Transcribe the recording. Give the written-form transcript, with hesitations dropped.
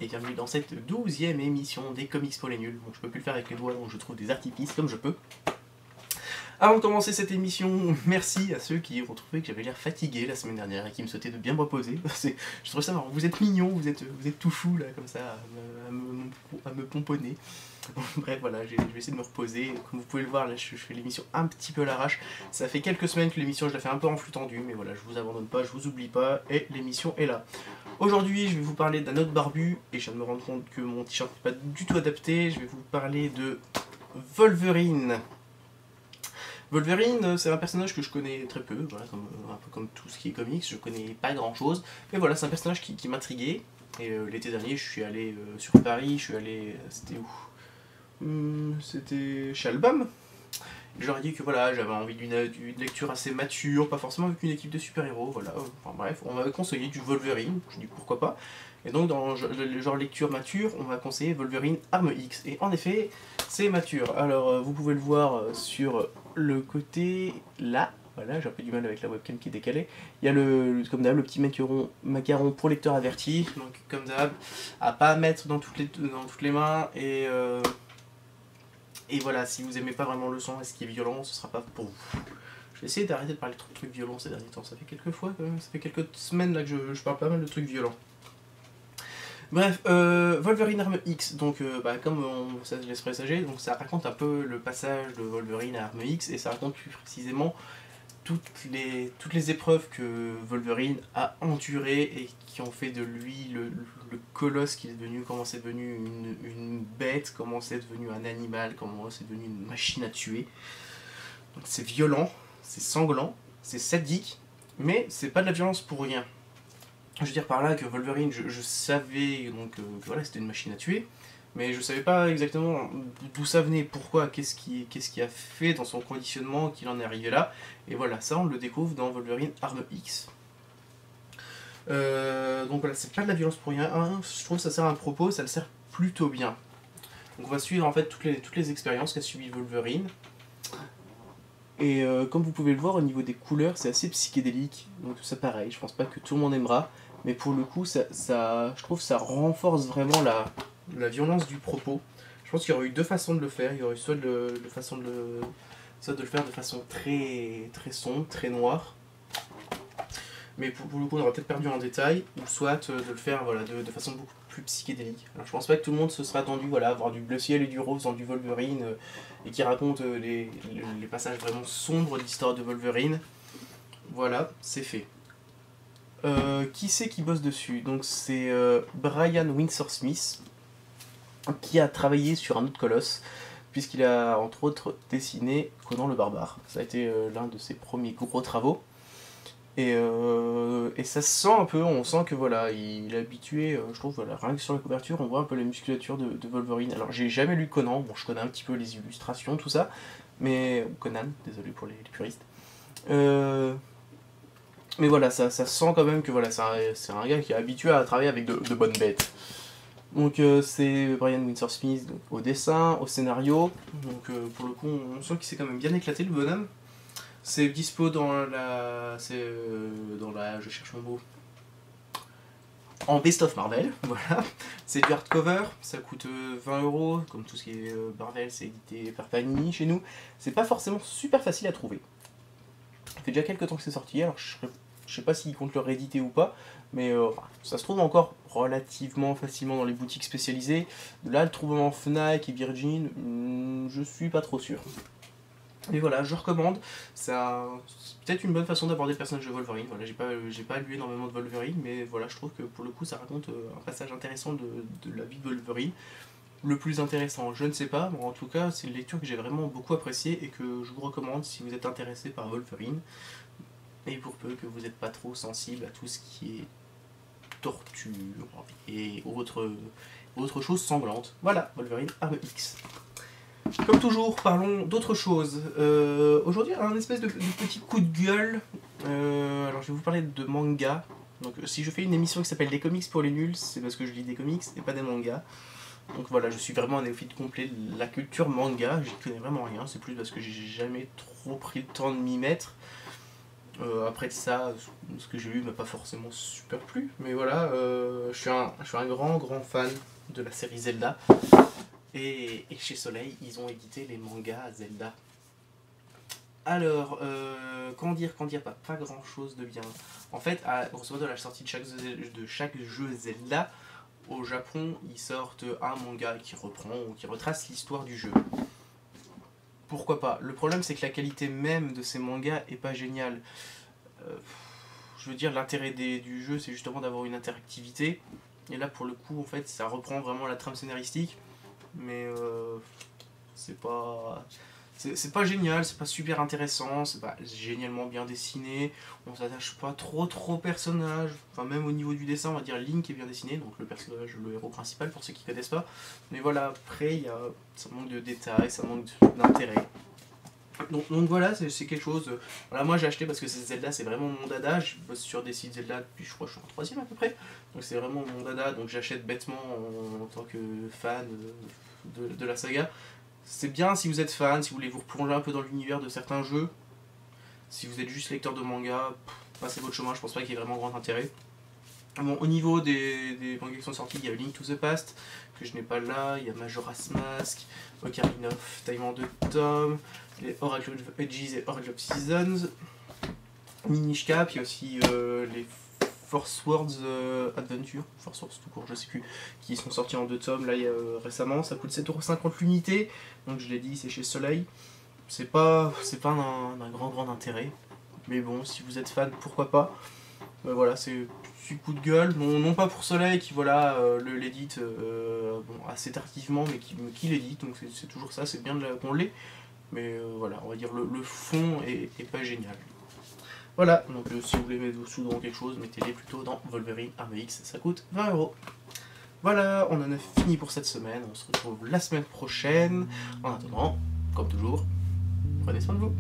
et bienvenue dans cette 12e émission des Comics pour les nuls. Bon, je peux plus le faire avec les doigts, donc je trouve des artifices comme je peux. Avant de commencer cette émission, merci à ceux qui ont trouvé que j'avais l'air fatigué la semaine dernière et qui me souhaitaient de bien me reposer. Je trouve ça marrant, vous êtes mignons, vous êtes tout chou là, comme ça, à me pomponner. Bref, voilà, je vais essayer de me reposer. Comme vous pouvez le voir, là, je fais l'émission un petit peu à l'arrache. Ça fait quelques semaines que l'émission, je la fais un peu en flux tendu, mais voilà, je vous abandonne pas, je vous oublie pas, et l'émission est là. Aujourd'hui, je vais vous parler d'un autre barbu, et je viens de me rendre compte que mon t-shirt n'est pas du tout adapté. Je vais vous parler de Wolverine. Wolverine, c'est un personnage que je connais très peu, voilà, un peu comme tout ce qui est comics, je connais pas grand chose, mais voilà, c'est un personnage qui m'intriguait. Et l'été dernier, je suis allé sur Paris, je suis allé. C'était où? C'était chez Album. Je leur ai dit que voilà, j'avais envie d'une lecture assez mature, pas forcément avec une équipe de super-héros, voilà. Enfin bref, on m'avait conseillé du Wolverine, je dis pourquoi pas. Et donc dans le genre lecture mature, on m'a conseillé Wolverine Arme X. Et en effet, c'est mature. Alors vous pouvez le voir sur le côté là. Voilà, j'ai un peu du mal avec la webcam qui est décalée. Il y a comme d'hab, le petit macaron pour lecteur averti. Donc comme d'hab, à pas mettre dans toutes les mains. Et voilà, si vous aimez pas vraiment le son et ce qui est violent, ce sera pas pour vous. Je vais essayer d'arrêter de parler de trucs violents ces derniers temps. Ça fait quelques fois quand même, ça fait quelques semaines là que je parle pas mal de trucs violents. Bref, Wolverine Arme X, donc comme ça laisse présager, donc ça raconte un peu le passage de Wolverine à Arme X, et ça raconte plus précisément toutes les épreuves que Wolverine a endurées et qui ont fait de lui le colosse qu'il est devenu, comment c'est devenu une bête, comment c'est devenu un animal, comment c'est devenu une machine à tuer. Donc c'est violent, c'est sanglant, c'est sadique, mais c'est pas de la violence pour rien. Je veux dire par là que Wolverine, je savais donc, que voilà, c'était une machine à tuer, mais je savais pas exactement d'où ça venait, pourquoi, qu'est-ce qui a fait dans son conditionnement qu'il en est arrivé là. Et voilà, ça on le découvre dans Wolverine Arme X. Donc voilà, c'est pas de la violence pour rien, hein, je trouve que ça sert à un propos, ça le sert plutôt bien. Donc on va suivre en fait toutes les expériences qu'a subi Wolverine. Et comme vous pouvez le voir au niveau des couleurs, c'est assez psychédélique, donc tout ça pareil, je pense pas que tout le monde aimera. Mais pour le coup, je trouve que ça renforce vraiment la violence du propos. Je pense qu'il y aurait eu deux façons de le faire. Il y aurait eu soit de le faire de façon très, très sombre, très noire. Mais pour le coup, on aurait peut-être perdu en détail. Ou soit de le faire voilà, de façon beaucoup plus psychédélique. Alors je pense pas que tout le monde se sera attendu voilà, à avoir du bleu ciel et du rose dans du Wolverine et qui raconte les passages vraiment sombres de l'histoire de Wolverine. Voilà, c'est fait. Qui c'est qui bosse dessus? Donc c'est Brian Windsor Smith qui a travaillé sur un autre colosse, puisqu'il a entre autres dessiné Conan le Barbare. Ça a été l'un de ses premiers gros travaux. Et ça se sent un peu, on sent que voilà, il est habitué, je trouve, voilà, rien que sur la couverture, on voit un peu la musculature de Wolverine. Alors j'ai jamais lu Conan, bon je connais un petit peu les illustrations, tout ça, mais Conan, désolé pour les puristes. Mais voilà, ça sent quand même que voilà, c'est un gars qui est habitué à travailler avec de bonnes bêtes. Donc c'est Brian Windsor Smith donc, au dessin, au scénario. Donc pour le coup, on sent qu'il s'est quand même bien éclaté le bonhomme. C'est dispo dans la. Je cherche mon mot. En Best of Marvel, voilà. C'est du hardcover, ça coûte 20€, comme tout ce qui est Marvel, c'est édité par Panini chez nous. C'est pas forcément super facile à trouver. Ça fait déjà quelques temps que c'est sorti, alors je sais pas s'ils comptent le rééditer ou pas, mais ça se trouve encore relativement facilement dans les boutiques spécialisées. Là, le trouver en Fnac et Virgin, je suis pas trop sûr. Mais voilà, je recommande. C'est peut-être une bonne façon d'aborder le personnage de Wolverine. Voilà, j'ai pas lu énormément de Wolverine, mais voilà, je trouve que pour le coup, ça raconte un passage intéressant de la vie de Wolverine. Le plus intéressant, je ne sais pas, mais en tout cas, c'est une lecture que j'ai vraiment beaucoup appréciée et que je vous recommande si vous êtes intéressé par Wolverine. Et pour peu que vous n'êtes pas trop sensible à tout ce qui est torture et autre chose sanglante. Voilà, Wolverine Arme X. Comme toujours, parlons d'autre chose. Aujourd'hui, un espèce de petit coup de gueule. Alors, je vais vous parler de manga. Donc, si je fais une émission qui s'appelle Des comics pour les nuls, c'est parce que je lis des comics et pas des mangas. Donc voilà, je suis vraiment un néophyte complet de la culture manga. J'y connais vraiment rien. C'est plus parce que j'ai jamais trop pris le temps de m'y mettre. Après de ça, ce que j'ai lu m'a pas forcément super plu, mais voilà, je suis un grand fan de la série Zelda. Et chez Soleil, ils ont édité les mangas Zelda. Alors, comment dire, pas grand chose de bien. En fait, grosso modo, à la sortie de chaque jeu Zelda, au Japon, ils sortent un manga qui reprend ou qui retrace l'histoire du jeu. Pourquoi pas? Le problème, c'est que la qualité même de ces mangas est pas géniale. Je veux dire, l'intérêt du jeu, c'est justement d'avoir une interactivité. Et là, pour le coup, en fait, ça reprend vraiment la trame scénaristique. Mais c'est pas... C'est pas génial, c'est pas super intéressant, c'est pas génialement bien dessiné, on s'attache pas trop au personnage, enfin même au niveau du dessin on va dire Link est bien dessiné, donc le personnage, le héros principal pour ceux qui connaissent pas, mais voilà, après ça manque de détails, ça manque d'intérêt. Donc voilà, c'est quelque chose, voilà, moi j'ai acheté parce que Zelda c'est vraiment mon dada, je bosse sur des sites Zelda depuis je crois que je suis en troisième à peu près, donc c'est vraiment mon dada, donc j'achète bêtement en tant que fan de la saga. C'est bien si vous êtes fan, si vous voulez vous replonger un peu dans l'univers de certains jeux. Si vous êtes juste lecteur de manga, passez votre chemin, je pense pas qu'il y ait vraiment grand intérêt. Bon, au niveau des mangas qui sont sortis, il y a Link to the Past, que je n'ai pas là, il y a Majora's Mask, Ocarina of Time en 2 tomes, les Oracle of Ages et Oracle of Seasons, Minish Cap, il y a aussi les Force Words Adventure, Force Words tout court, je sais plus, qui sont sortis en 2 tomes là récemment, ça coûte 7,50€ l'unité, donc je l'ai dit, c'est chez Soleil. C'est pas d'un grand intérêt, mais bon, si vous êtes fan, pourquoi pas. Voilà, c'est du coup de gueule, non pas pour Soleil qui voilà l'édite bon, assez tardivement, mais qui l'édite, donc c'est toujours ça, c'est bien qu'on l'ait, mais voilà, on va dire le fond est pas génial. Voilà, donc si vous voulez mettre vos sous dans quelque chose, mettez-les plutôt dans Wolverine Armée X, ça coûte 20€. Voilà, on en a fini pour cette semaine, on se retrouve la semaine prochaine. En attendant, comme toujours, prenez soin de vous.